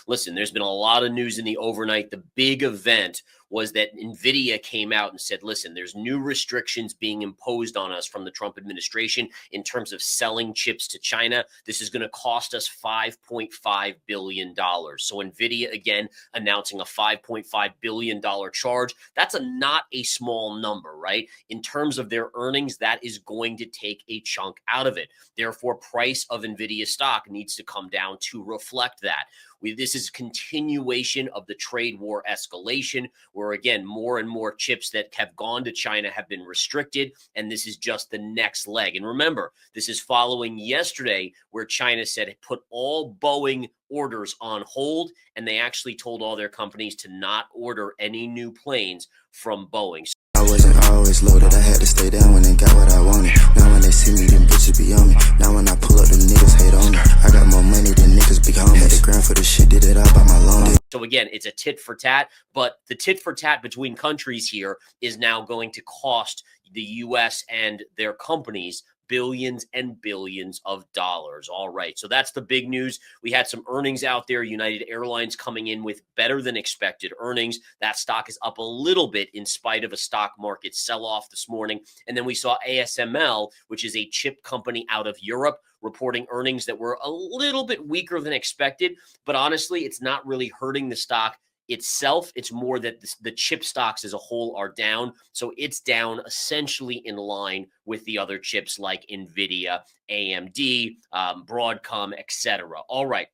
listen, there's been a lot of news in the overnight. The big event was that NVIDIA came out and said, listen, there's new restrictions being imposed on us from the Trump administration in terms of selling chips to China. This is going to cost us $5.5 billion. So NVIDIA, again, announcing a $5.5 billion charge. That's not a small number, right? In terms of their earnings, that is going to take a chunk out of it. Therefore, price of NVIDIA stock needs to come down to reflect that. This is continuation of the trade war escalation, where, again, more and more chips that have gone to China have been restricted, and this is just the next leg. And remember, this is following yesterday, where China said it put all Boeing orders on hold, and they actually told all their companies to not order any new planes from Boeing. I wasn't always loaded, I had to stay down when they got what I wanted. Now when they see me, them bitches be on me. Now when I pull up, them niggas hate on me. I got more money than niggas big homies. Had the ground for the shit, did it all by my loan. So again, it's a tit for tat, but the tit for tat between countries here is now going to cost the U.S. and their companies billions and billions of dollars. All right. So that's the big news. We had some earnings out there. United Airlines coming in with better than expected earnings. That stock is up a little bit in spite of a stock market sell-off this morning. And then we saw ASML, which is a chip company out of Europe, reporting earnings that were a little bit weaker than expected. But honestly, it's not really hurting the stock itself. It's more that the chip stocks as a whole are down. So it's down essentially in line with the other chips like NVIDIA, AMD, Broadcom, etc. All right.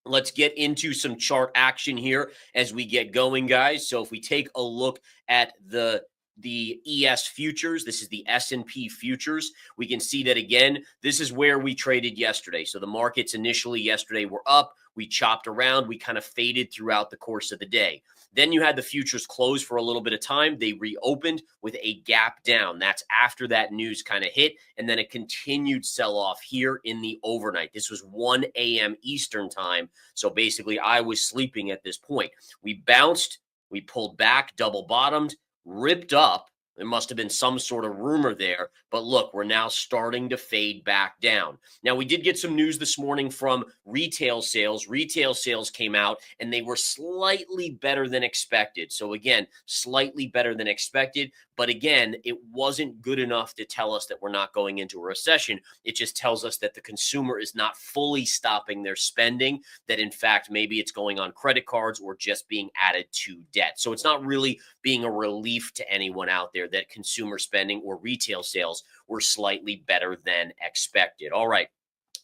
Let's get into some chart action here as we get going, guys. So if we take a look at the ES futures, this is the S&P futures. We can see that, again, this is where we traded yesterday. So the markets initially yesterday were up. We chopped around. We kind of faded throughout the course of the day. Then you had the futures close for a little bit of time. They reopened with a gap down. That's after that news kind of hit, and then a continued sell-off here in the overnight. This was 1 a.m. Eastern time. So basically, I was sleeping at this point. We bounced. We pulled back, double bottomed, ripped up. There must have been some sort of rumor there, but look, we're now starting to fade back down. Now, we did get some news this morning from retail sales. Retail sales came out, and they were slightly better than expected. So again, slightly better than expected, but again, it wasn't good enough to tell us that we're not going into a recession. It just tells us that the consumer is not fully stopping their spending, that in fact, maybe it's going on credit cards or just being added to debt. So it's not really being a relief to anyone out there that consumer spending or retail sales were slightly better than expected. All right.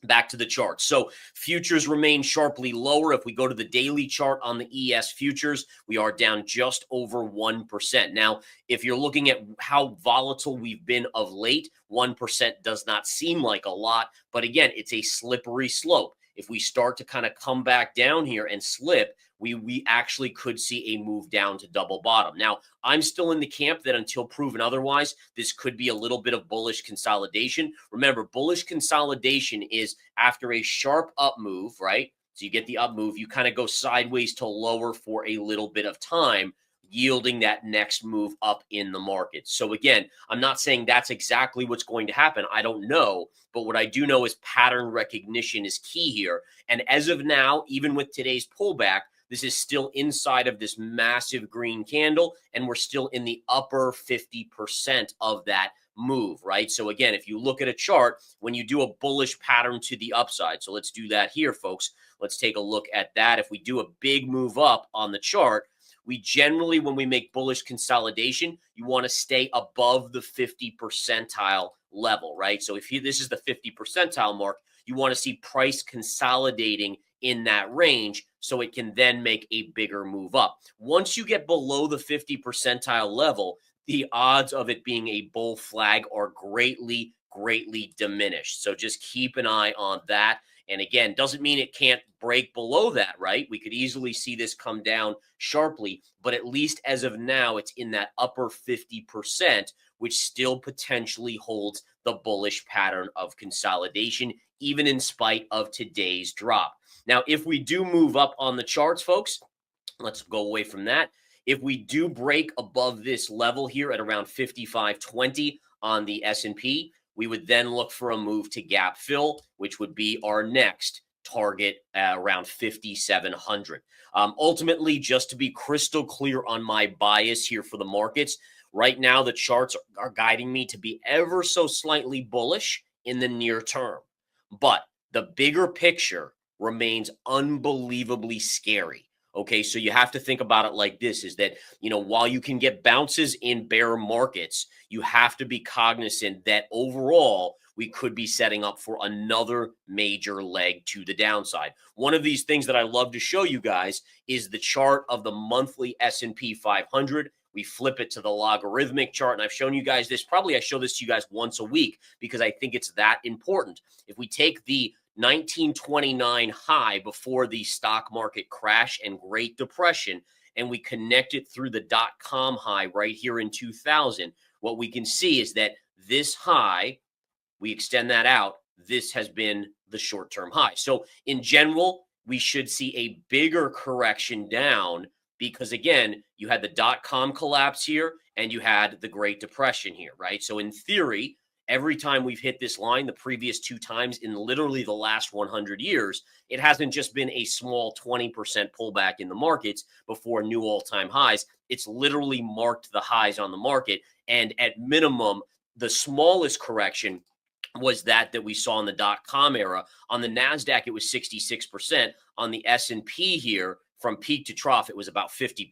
Back to the chart. So futures remain sharply lower. If we go to the daily chart on the ES futures, we are down just over 1%. Now, if you're looking at how volatile we've been of late, 1% does not seem like a lot. But again, it's a slippery slope. If we start to kind of come back down here and slip, we actually could see a move down to double bottom. Now, I'm still in the camp that until proven otherwise, this could be a little bit of bullish consolidation. Remember, bullish consolidation is after a sharp up move, right? So you get the up move, you kind of go sideways to lower for a little bit of time, yielding that next move up in the market. So again, I'm not saying that's exactly what's going to happen. I don't know. But what I do know is pattern recognition is key here. And as of now, even with today's pullback, this is still inside of this massive green candle, and we're still in the upper 50% of that move, right? So again, if you look at a chart, when you do a bullish pattern to the upside, so let's do that here, folks. Let's take a look at that. If we do a big move up on the chart, we generally, when we make bullish consolidation, you want to stay above the 50 percentile level, right? So if this is the 50 percentile mark, you want to see price consolidating in that range so it can then make a bigger move up. Once you get below the 50 percentile level, the odds of it being a bull flag are greatly, greatly diminished. So just keep an eye on that. And again, doesn't mean it can't break below that, right? We could easily see this come down sharply, but at least as of now, it's in that upper 50%, which still potentially holds the bullish pattern of consolidation, even in spite of today's drop. Now, if we do move up on the charts, folks, let's go away from that. If we do break above this level here at around 55.20 on the S&P, we would then look for a move to gap fill, which would be our next target around 5,700. Ultimately, just to be crystal clear on my bias here for the markets, right now the charts are guiding me to be ever so slightly bullish in the near term. But the bigger picture remains unbelievably scary. Okay, so you have to think about it like this, is that, while you can get bounces in bear markets, you have to be cognizant that overall we could be setting up for another major leg to the downside. One of these things that I love to show you guys is the chart of the monthly S&P 500. We flip it to the logarithmic chart, and I've shown you guys this. Probably I show this to you guys once a week because I think it's that important. If we take the 1929 high before the stock market crash and Great Depression, and we connect it through the .com high right here in 2000, what we can see is that this high, we extend that out, this has been the short-term high. So in general, we should see a bigger correction down because, again, you had the .com collapse here and you had the Great Depression here, right? So in theory, every time we've hit this line, the previous 2 times in literally the last 100 years, it hasn't just been a small 20% pullback in the markets before new all-time highs. It's literally marked the highs on the market. And at minimum, the smallest correction was that we saw in the .com era. On the NASDAQ, it was 66%. On the S&P here, from peak to trough, it was about 50%.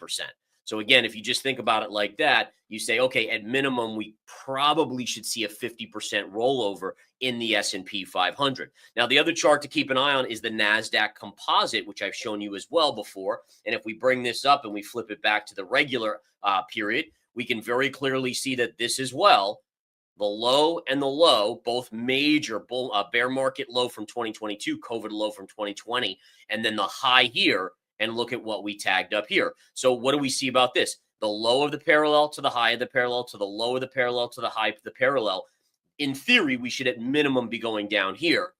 So again, if you just think about it like that, you say, okay, at minimum, we probably should see a 50% rollover in the S&P 500. Now, the other chart to keep an eye on is the NASDAQ composite, which I've shown you as well before. And if we bring this up and we flip it back to the regular period, we can very clearly see that this as well, the low and the low, both major bear market low from 2022, COVID low from 2020, and then the high here. And look at what we tagged up here. So what do we see about this? The low of the parallel to the high of the parallel to the low of the parallel to the high of the parallel. In theory, we should at minimum be going down here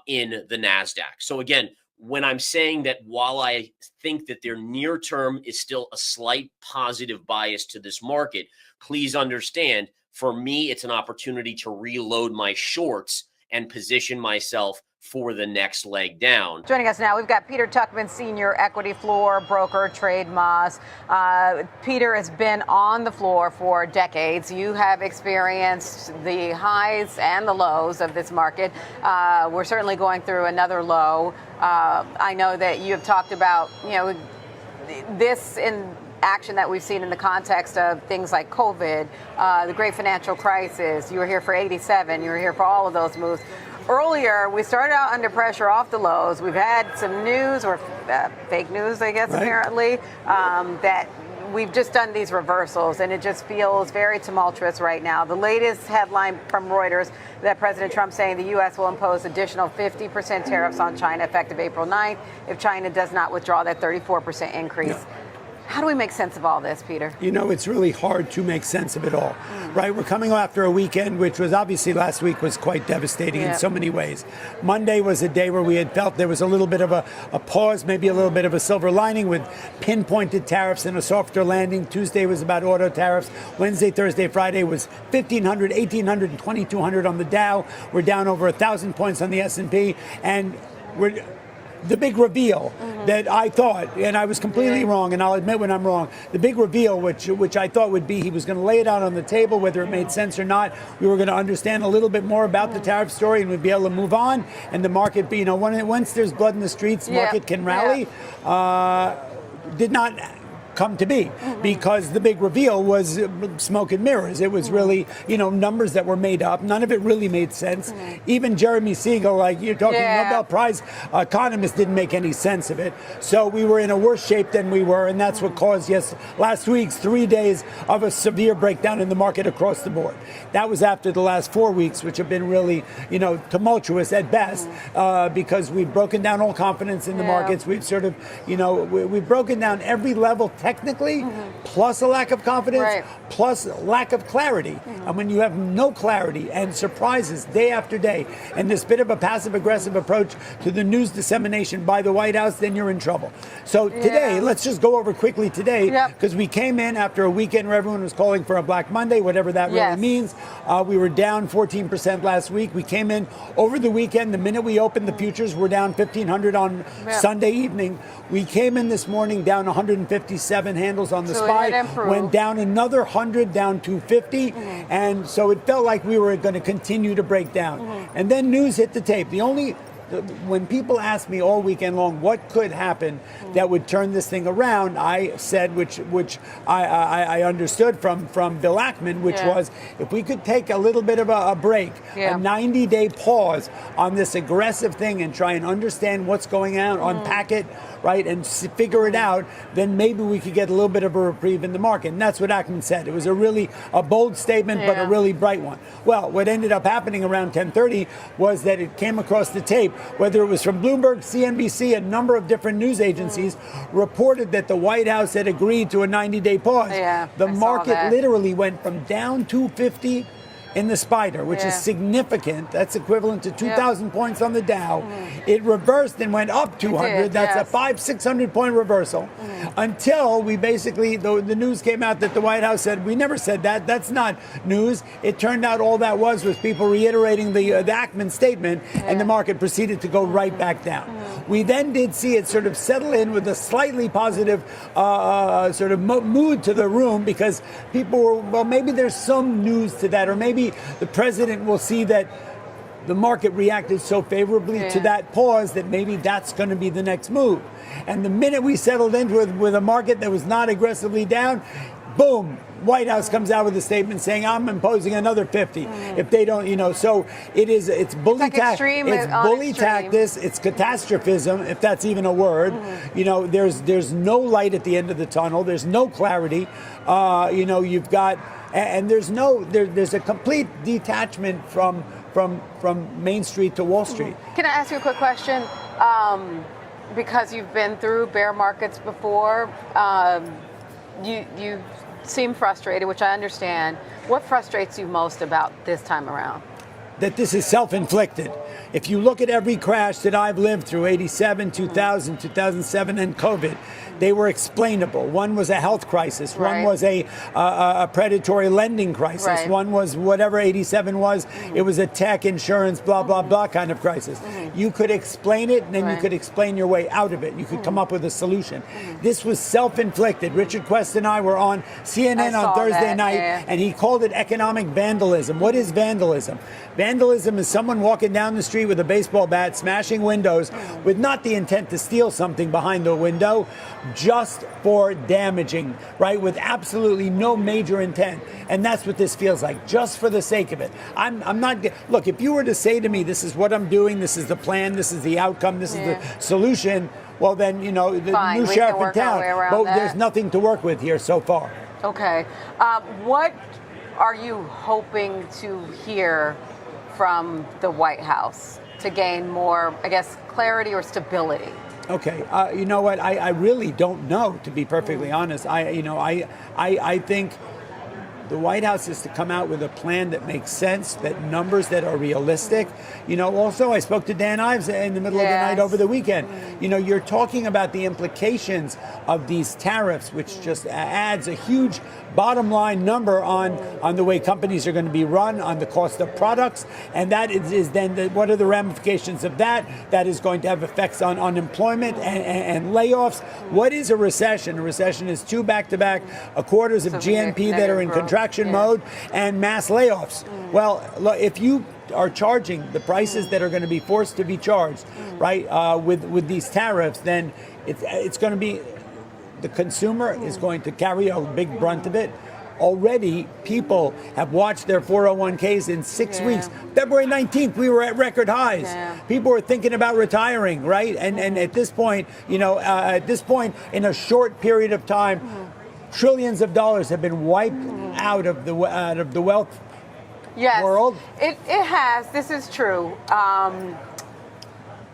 in the NASDAQ. So again, when I'm saying that while I think that their near term is still a slight positive bias to this market, please understand, for me, it's an opportunity to reload my shorts and position myself for the next leg down. Joining us now, we've got Peter Tuchman, senior equity floor broker, Trade Moss. Peter has been on the floor for decades. You have experienced the highs and the lows of this market. We're certainly going through another low. I know that you have talked about, this in action that we've seen in the context of things like COVID, the great financial crisis. You were here for 87. You were here for all of those moves. Earlier, we started out under pressure off the lows. We've had some news, or fake news, I guess, right, apparently, that we've just done these reversals, and it just feels very tumultuous right now. The latest headline from Reuters that President Trump saying the U.S. will impose additional 50% tariffs on China effective April 9th if China does not withdraw that 34% increase. Yeah. How do we make sense of all this, Peter? It's really hard to make sense of it all, right? We're coming after a weekend, which was obviously last week was quite devastating in so many ways. Monday was a day where we had felt there was a little bit of a pause, maybe a little bit of a silver lining with pinpointed tariffs and a softer landing. Tuesday was about auto tariffs. Wednesday, Thursday, Friday was 1,500, 1,800, and 2,200 on the Dow. We're down over 1,000 points on the S&P, and we're the big reveal that I thought, and I was completely wrong, and I'll admit when I'm wrong, the big reveal, which I thought would be he was going to lay it out on the table, whether it made sense or not. We were going to understand a little bit more about the tariff story, and we'd be able to move on, and the market be, once there's blood in the streets, the market can rally. Did not come to be, because the big reveal was smoke and mirrors. It was really, numbers that were made up. None of it really made sense. Even Jeremy Siegel, like you're talking, Nobel Prize economist, didn't make any sense of it. So we were in a worse shape than we were, and that's what caused last week's 3 days of a severe breakdown in the market across the board. That was after the last 4 weeks, which have been really, tumultuous at best, because we've broken down all confidence in the markets. We've sort of, we've broken down every level technically, plus a lack of confidence, plus lack of clarity. And when you have no clarity and surprises day after day, and this bit of a passive-aggressive approach to the news dissemination by the White House, then you're in trouble. So today, let's just go over quickly today, because we came in after a weekend where everyone was calling for a Black Monday, whatever that really means. We were down 14% last week. We came in over the weekend. The minute we opened, the futures were down 1,500 on Sunday evening. We came in this morning down 157 handles on the SPY, went down another 100, down 250, and so it felt like we were going to continue to break down. And then news hit the tape. When people asked me all weekend long what could happen that would turn this thing around, I said, which I understood from Bill Ackman, which was if we could take a little bit of a break, a 90-day pause on this aggressive thing and try and understand what's going on, unpack it, right, and figure it out, then maybe we could get a little bit of a reprieve in the market. And that's what Ackman said. It was a bold statement, but a really bright one. Well, what ended up happening around 10:30 was that it came across the tape, whether it was from Bloomberg, CNBC, a number of different news agencies reported that the White House had agreed to a 90-day pause. The market literally went from down 250 in the spider, which is significant. That's equivalent to 2,000 points on the Dow. It reversed and went up 200. That's a 500-600 point reversal. Until we basically, the news came out that the White House said, we never said that. That's not news. It turned out all that was people reiterating the Ackman statement, and the market proceeded to go right back down. We then did see it sort of settle in with a slightly positive sort of mood to the room, because people were, well, maybe there's some news to that, or maybe the president will see that the market reacted so favorably to that pause that maybe that's going to be the next move. And the minute we settled into it with a market that was not aggressively down, boom, White House comes out with a statement saying, I'm imposing another 50 if they don't, so it's bully tactics, it's catastrophism, if that's even a word. There's no light at the end of the tunnel, there's no clarity. You've got, and there's a complete detachment from Main Street to Wall Street. Can I ask you a quick question? Because you've been through bear markets before, you seem frustrated, which I understand. What frustrates you most about this time around? That this is self-inflicted. If you look at every crash that I've lived through, 87, 2000, 2007, and COVID, they were explainable. One was a health crisis. One was a predatory lending crisis. One was whatever 87 was. It was a tech, insurance, blah, blah, blah kind of crisis. You could explain it, and then you could explain your way out of it. You could come up with a solution. This was self-inflicted. Richard Quest and I were on CNN on Thursday night, and he called it economic vandalism. What is vandalism? Vandalism is someone walking down the street with a baseball bat, smashing windows with not the intent to steal something behind the window, just for damaging, right? With absolutely no major intent. And that's what this feels like, just for the sake of it. I'm not, look, if you were to say to me, this is what I'm doing, this is the plan, this is the outcome, this is the solution, well then, the new sheriff in town, but there's nothing to work with here so far. Okay. What are you hoping to hear from the White House to gain more, I guess, clarity or stability? Okay, you know what? I really don't know, to be perfectly honest. I think the White House is to come out with a plan that makes sense, that numbers that are realistic. Also, I spoke to Dan Ives in the middle of the night over the weekend. You're talking about the implications of these tariffs, which just adds a huge bottom line number on the way companies are going to be run, on the cost of products. And that is then, what are the ramifications of that? That is going to have effects on unemployment and layoffs. What is a recession? A recession is two back-to-back quarters of GNP that are in contraction mode and mass layoffs. Well, if you are charging the prices that are going to be forced to be charged, right, with these tariffs, then it's going to be, the consumer is going to carry a big brunt of it. Already, people have watched their 401ks in 6 weeks. February 19th, we were at record highs. People were thinking about retiring, right? And at this point, in a short period of time, trillions of dollars have been wiped out of the wealth world. It has. This is true.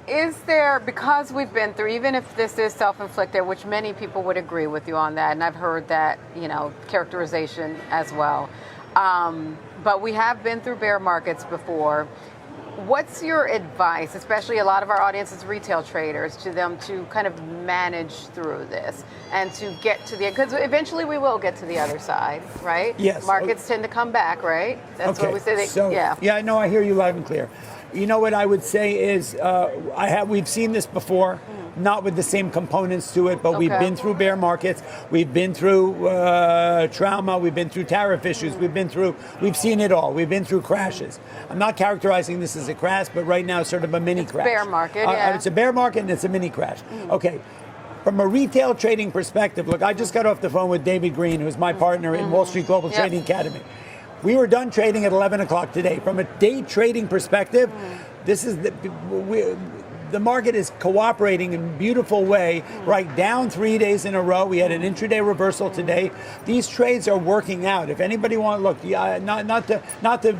Is there, because we've been through, even if this is self-inflicted, which many people would agree with you on that, and I've heard that, characterization as well, but we have been through bear markets before. What's your advice, especially a lot of our audience is retail traders, to them to kind of manage through this and to get to because eventually we will get to the other side, right? Yes. Markets tend to come back, right? That's what we say. Yeah, no, I hear you loud and clear. You know what I would say is we've seen this before, not with the same components to it, but we've been through bear markets, we've been through trauma, we've been through tariff issues, we've seen it all. We've been through crashes. I'm not characterizing this as a crash, but right now it's sort of a mini crash. Bear market, yeah. It's a bear market and it's a mini crash. Okay. From a retail trading perspective, look, I just got off the phone with David Green, who's my partner in Wall Street Global Trading Academy. We were done trading at 11 o'clock today. From a day trading perspective, this is the market is cooperating in a beautiful way, right? Down 3 days in a row. We had an intraday reversal today. These trades are working out. If anybody want to look, not to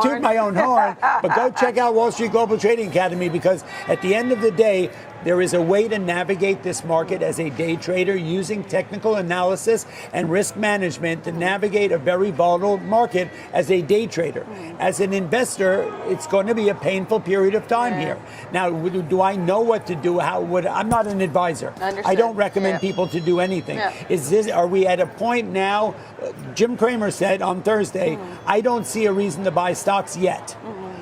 toot my own horn, but go check out Wall Street Global Trading Academy, because at the end of the day, there is a way to navigate this market as a day trader using technical analysis and risk management to navigate a very volatile market as a day trader. As an investor, it's going to be a painful period of time here. Now, do I know what to do? I'm not an advisor. I don't recommend people to do anything. Are we at a point now? Jim Cramer said on Thursday, I don't see a reason to buy stocks yet.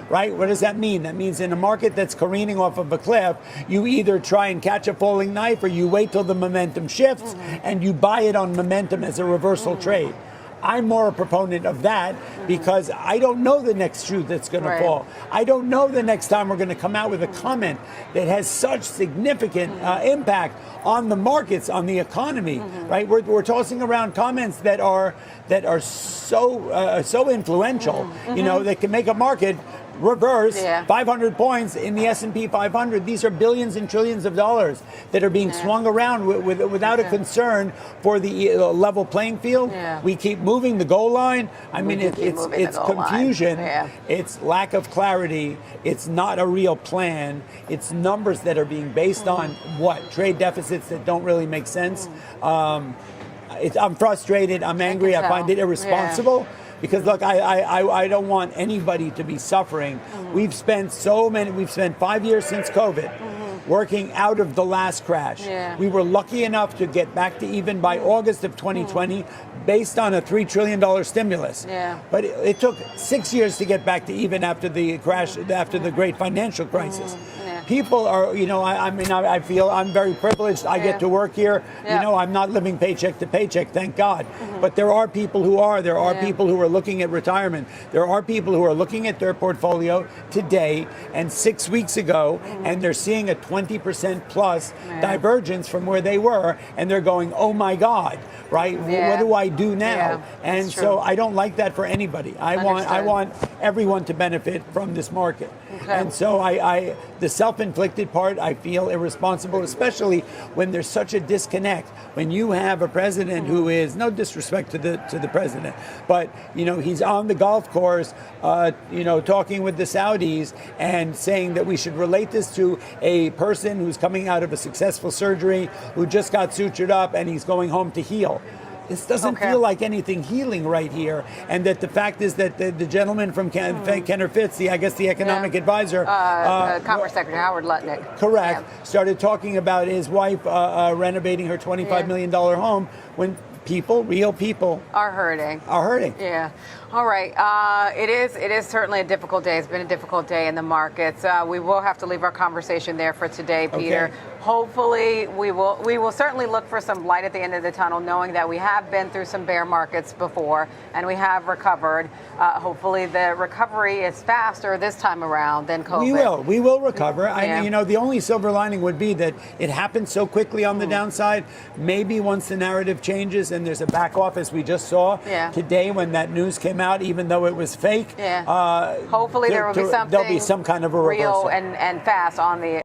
Right? What does that mean? That means in a market that's careening off of a cliff, you either try and catch a falling knife or you wait till the momentum shifts and you buy it on momentum as a reversal trade. I'm more a proponent of that because I don't know the next shoe that's going to fall. I don't know the next time we're going to come out with a comment that has such significant impact on the markets, on the economy. Right? We're tossing around comments that are so influential. That can make a market reverse 500 points in the S&P 500. These are billions and trillions of dollars that are being swung around without a concern for the level playing field. We keep moving the goal line. I mean, it's confusion. It's lack of clarity. It's not a real plan. It's numbers that are being based on trade deficits that don't really make sense. I'm frustrated. I'm angry. I find it irresponsible. Because look, I don't want anybody to be suffering. We've spent 5 years since COVID working out of the last crash. We were lucky enough to get back to even by August of 2020 based on a $3 trillion stimulus. But it took 6 years to get back to even after the crash, after the great financial crisis. People are, I feel I'm very privileged. I get to work here. I'm not living paycheck to paycheck, thank God. But there are people who are. There are people who are looking at retirement. There are people who are looking at their portfolio today and 6 weeks ago, and they're seeing a 20% plus divergence from where they were, and they're going, oh my God, right? What do I do now? And so I don't like that for anybody. I want everyone to benefit from this market. And so the self-inflicted part, I feel irresponsible, especially when there's such a disconnect. When you have a president who is, no disrespect to the president, but he's on the golf course, talking with the Saudis and saying that we should relate this to a person who's coming out of a successful surgery, who just got sutured up, and he's going home to heal. This doesn't feel like anything healing right here, and that the fact is that the gentleman from Kenner Fitz, the economic advisor, Commerce Secretary Howard Lutnick, correct, started talking about his wife renovating her $25 million home when real people are hurting. Yeah. All right. It is certainly a difficult day. It's been a difficult day in the markets. We will have to leave our conversation there for today, Peter. Okay. Hopefully, we will certainly look for some light at the end of the tunnel, knowing that we have been through some bear markets before and we have recovered. Hopefully, the recovery is faster this time around than COVID. We will recover. The only silver lining would be that it happened so quickly on the downside. Maybe once the narrative changes and there's a back off, as we just saw today when that news came out, even though it was fake. Hopefully, there'll be some kind of a reversal. Real and fast on the